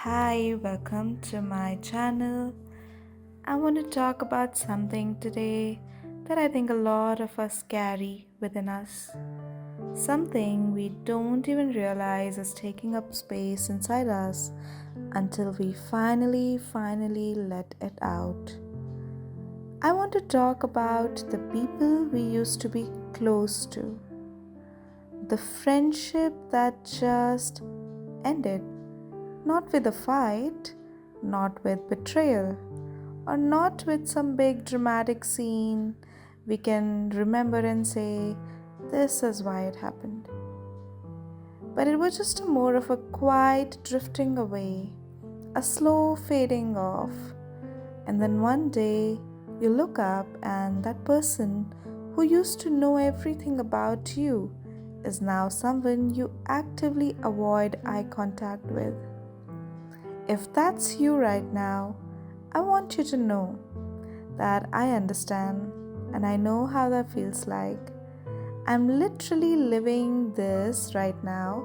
Hi, welcome to my channel. I want to talk about something today that I think a lot of us carry within us. Something we don't even realize is taking up space inside us until we finally let it out. I want to talk about the people we used to be close to, the friendship that just ended. Not with a fight, not with betrayal, or not with some big dramatic scene we can remember and say, this is why it happened. But it was just more of a quiet drifting away, a slow fading off. And then one day you look up, and that person who used to know everything about you is now someone you actively avoid eye contact with. If that's you right now, I want you to know that I understand and I know how that feels like. I'm literally living this right now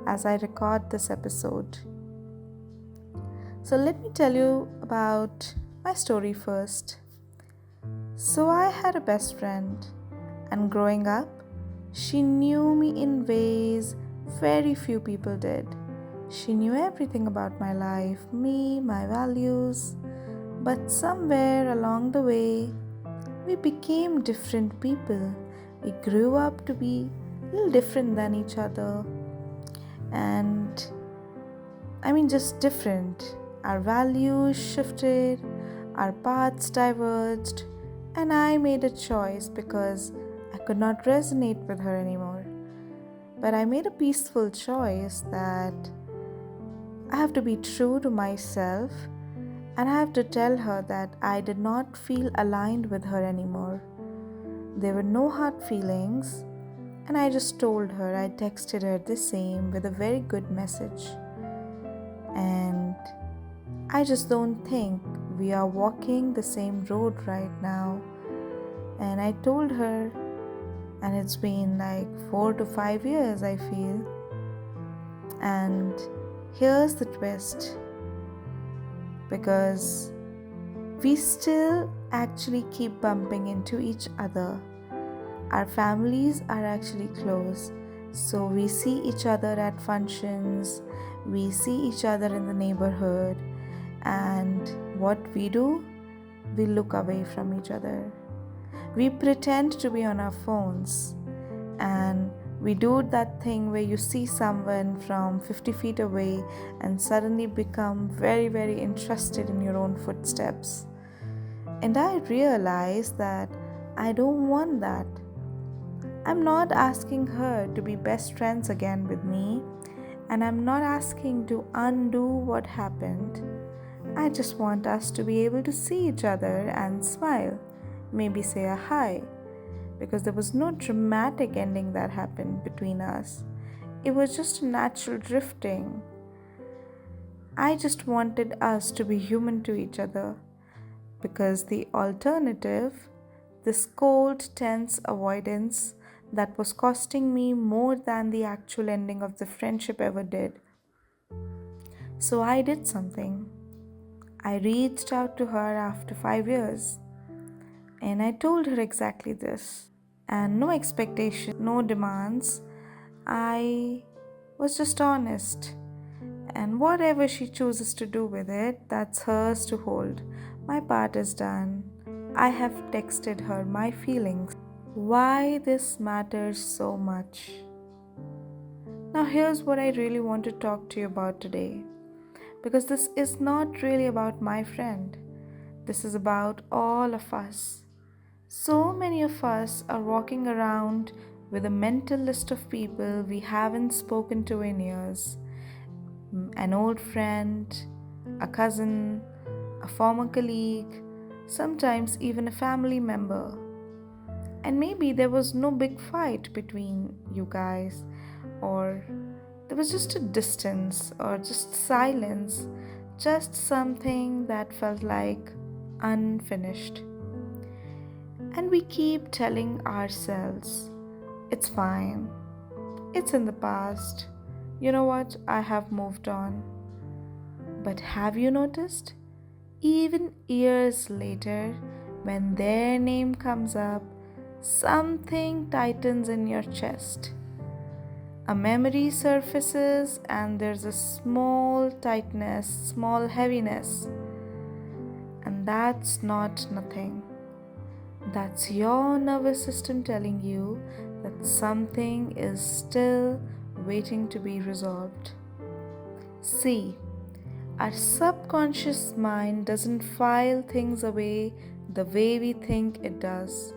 as I record this episode. So, let me tell you about my story first. So, I had a best friend, and growing up, she knew me in ways very few people did. She knew everything about my life, me, my values, but somewhere along the way, we became different people. We grew up to be a little different than each other, and just different. Our values shifted, our paths diverged, and I made a choice because I could not resonate with her anymore. But I made a peaceful choice that I have to be true to myself and I have to tell her that I did not feel aligned with her anymore. There were no hard feelings, and I just told her. I texted her the same with a very good message. And I just don't think we are walking the same road right now. And I told her, and it's been like 4 to 5 years, I feel. And here's the twist, because we still actually keep bumping into each other. Our families are actually close, so we see each other at functions, we see each other in the neighborhood, and what we do, we look away from each other. We pretend to be on our phones, and we do that thing where you see someone from 50 feet away and suddenly become very interested in your own footsteps. And I realized that I don't want that. I'm not asking her to be best friends again with me, and I'm not asking to undo what happened. I just want us to be able to see each other and smile, maybe say a hi, because there was no dramatic ending that happened between us. It was just a natural drifting. I just wanted us to be human to each other, because the alternative, this cold, tense avoidance that was costing me more than the actual ending of the friendship ever did. So I did something. I reached out to her after 5 years and I told her exactly this. And no expectation, no demands. I was just honest. And whatever she chooses to do with it, that's hers to hold. My part is done. I have texted her my feelings. Why this matters so much. Now, here's what I really want to talk to you about today. Because this is not really about my friend, this is about all of us. So many of us are walking around with a mental list of people we haven't spoken to in years. An old friend, a cousin, a former colleague, sometimes even a family member. And maybe there was no big fight between you guys, or there was just a distance, or just silence, just something that felt like unfinished. And we keep telling ourselves, it's fine, it's in the past. You know what? I have moved on. But have you noticed? Even years later, when their name comes up, something tightens in your chest. A memory surfaces, and there's a small tightness, small heaviness. And that's not nothing. That's your nervous system telling you that something is still waiting to be resolved. See, our subconscious mind doesn't file things away the way we think it does.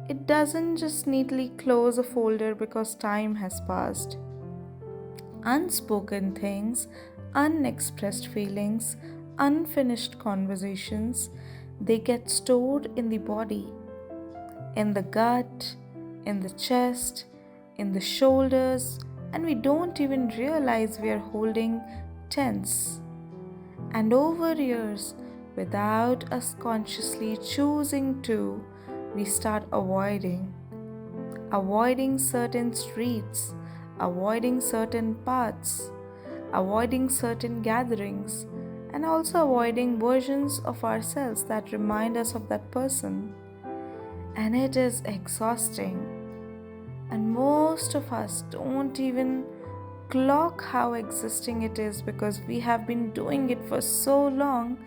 It doesn't just neatly close a folder because time has passed. Unspoken things, unexpressed feelings, unfinished conversations, they get stored in the body, in the gut, in the chest, in the shoulders, and we don't even realize we are holding tense. And over years, without us consciously choosing to, we start avoiding certain streets, avoiding certain paths, avoiding certain gatherings, and also avoiding versions of ourselves that remind us of that person. And it is exhausting. And most of us don't even clock how existing it is because we have been doing it for so long,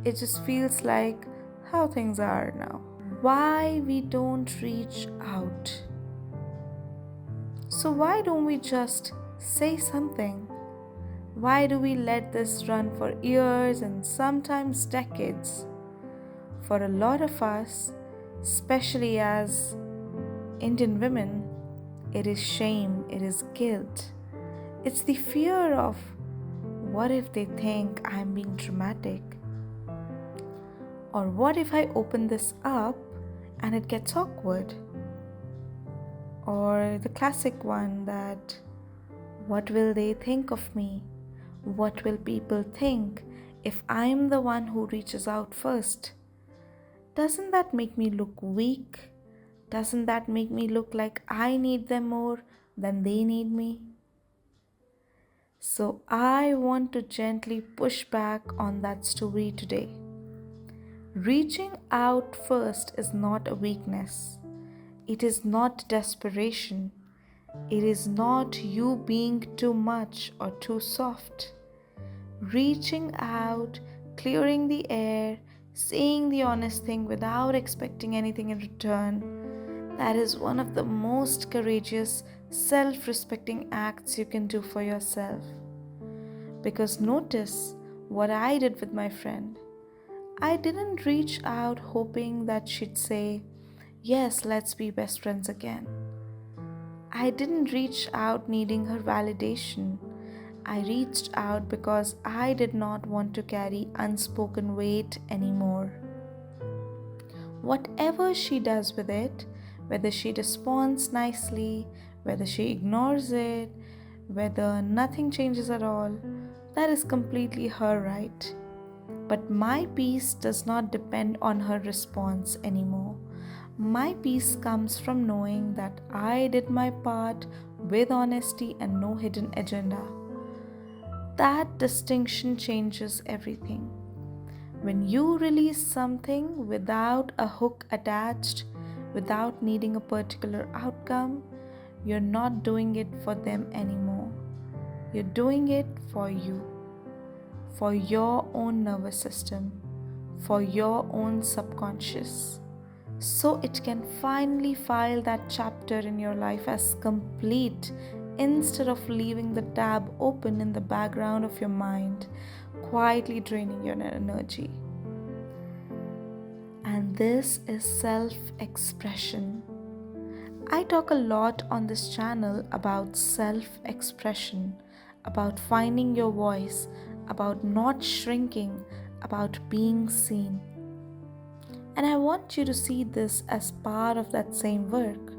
it just feels like how things are now. Why we don't reach out? So, why don't we just say something? Why do we let this run for years and sometimes decades? For a lot of us, especially as Indian women, it is shame, it is guilt. It's the fear of what if they think I'm being dramatic? Or what if I open this up and it gets awkward? Or the classic one that, what will they think of me? What will people think if I'm the one who reaches out first? Doesn't that make me look weak? Doesn't that make me look like I need them more than they need me? So I want to gently push back on that story today. Reaching out first is not a weakness. It is not desperation. It is not you being too much or too soft. Reaching out, clearing the air, saying the honest thing without expecting anything in return, that is one of the most courageous, self-respecting acts you can do for yourself. Because notice what I did with my friend. I didn't reach out hoping that she'd say, "Yes, let's be best friends again." I didn't reach out needing her validation. I reached out because I did not want to carry unspoken weight anymore. Whatever she does with it, whether she responds nicely, whether she ignores it, whether nothing changes at all, that is completely her right. But my peace does not depend on her response anymore. My peace comes from knowing that I did my part with honesty and no hidden agenda. That distinction changes everything. When you release something without a hook attached, without needing a particular outcome, you're not doing it for them anymore. You're doing it for you, for your own nervous system, for your own subconscious, so it can finally file that chapter in your life as complete instead of leaving the tab open in the background of your mind, quietly draining your energy. And this is self-expression. I talk a lot on this channel about self-expression, about finding your voice, about not shrinking, about being seen. And I want you to see this as part of that same work.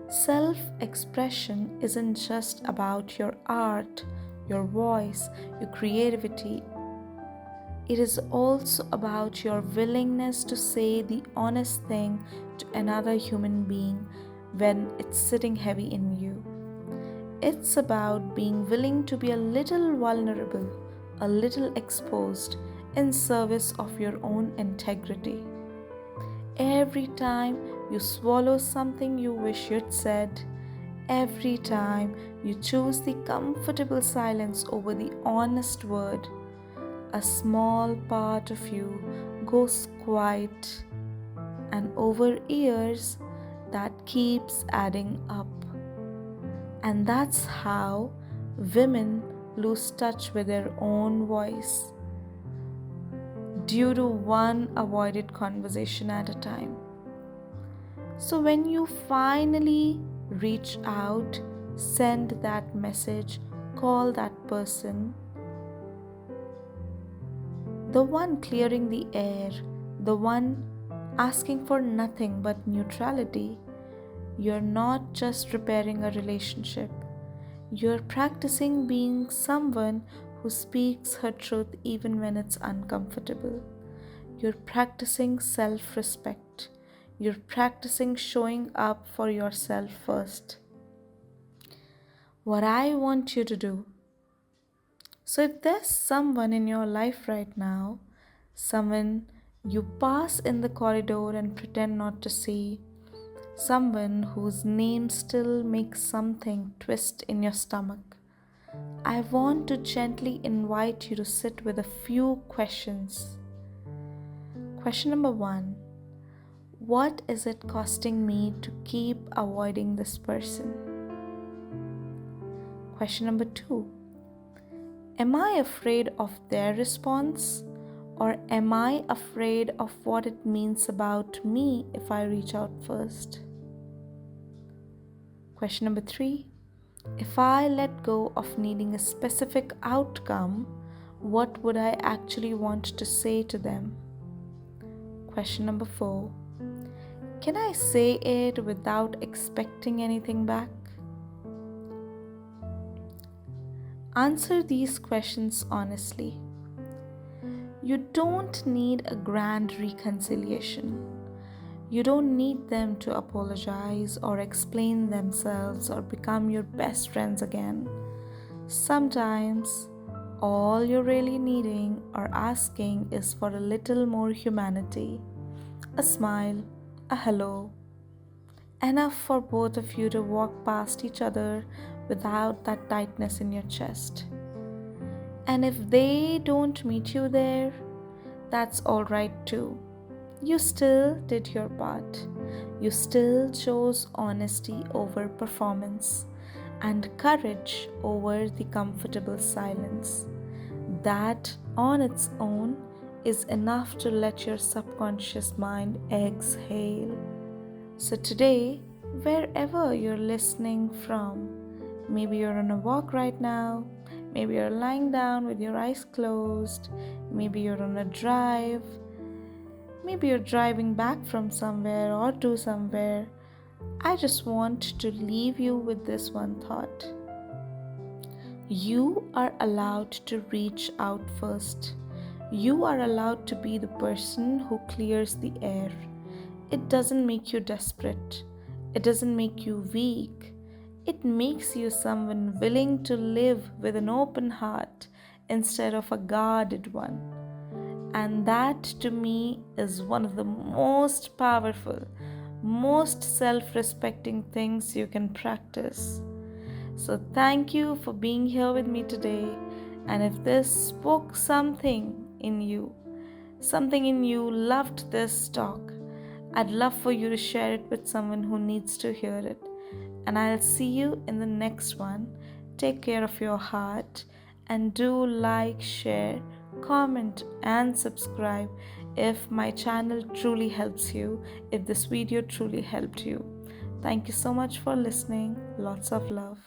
Self-expression isn't just about your art, your voice, your creativity. It is also about your willingness to say the honest thing to another human being when it's sitting heavy in you. It's about being willing to be a little vulnerable, a little exposed in service of your own integrity. Every time you swallow something you wish you'd said, every time you choose the comfortable silence over the honest word, a small part of you goes quiet, and over years that keeps adding up. And that's how women lose touch with their own voice due to one avoided conversation at a time. So when you finally reach out, send that message, call that person, the one clearing the air, the one asking for nothing but neutrality, you're not just repairing a relationship, you're practicing being someone who speaks her truth even when it's uncomfortable. You're practicing self respect. You're practicing showing up for yourself first. What I want you to do. So, if there's someone in your life right now, someone you pass in the corridor and pretend not to see, someone whose name still makes something twist in your stomach, I want to gently invite you to sit with a few questions. Question number 1: what is it costing me to keep avoiding this person? Question number 2: am I afraid of their response, or am I afraid of what it means about me if I reach out first? Question number 3: if I let go of needing a specific outcome, what would I actually want to say to them? Question number 4: can I say it without expecting anything back? Answer these questions honestly. You don't need a grand reconciliation. You don't need them to apologize or explain themselves or become your best friends again. Sometimes, all you're really needing or asking is for a little more humanity, a smile, a hello. Enough for both of you to walk past each other without that tightness in your chest. And if they don't meet you there, that's alright too. You still did your part. You still chose honesty over performance and courage over the comfortable silence. That on its own is enough to let your subconscious mind exhale. So today, wherever you're listening from, maybe you're on a walk right now, maybe you're lying down with your eyes closed, maybe you're on a drive, maybe you're driving back from somewhere or to somewhere, I just want to leave you with this one thought. You are allowed to reach out first. You are allowed to be the person who clears the air. It doesn't make you desperate. It doesn't make you weak. It makes you someone willing to live with an open heart instead of a guarded one. And that to me is one of the most powerful, most self-respecting things you can practice. So thank you for being here with me today. And if this spoke something in you loved this talk, I'd love for you to share it with someone who needs to hear it. And I'll see you in the next one. Take care of your heart and do like, share, comment and subscribe if my channel truly helps you, if this video truly helped you. Thank you so much for listening. Lots of love.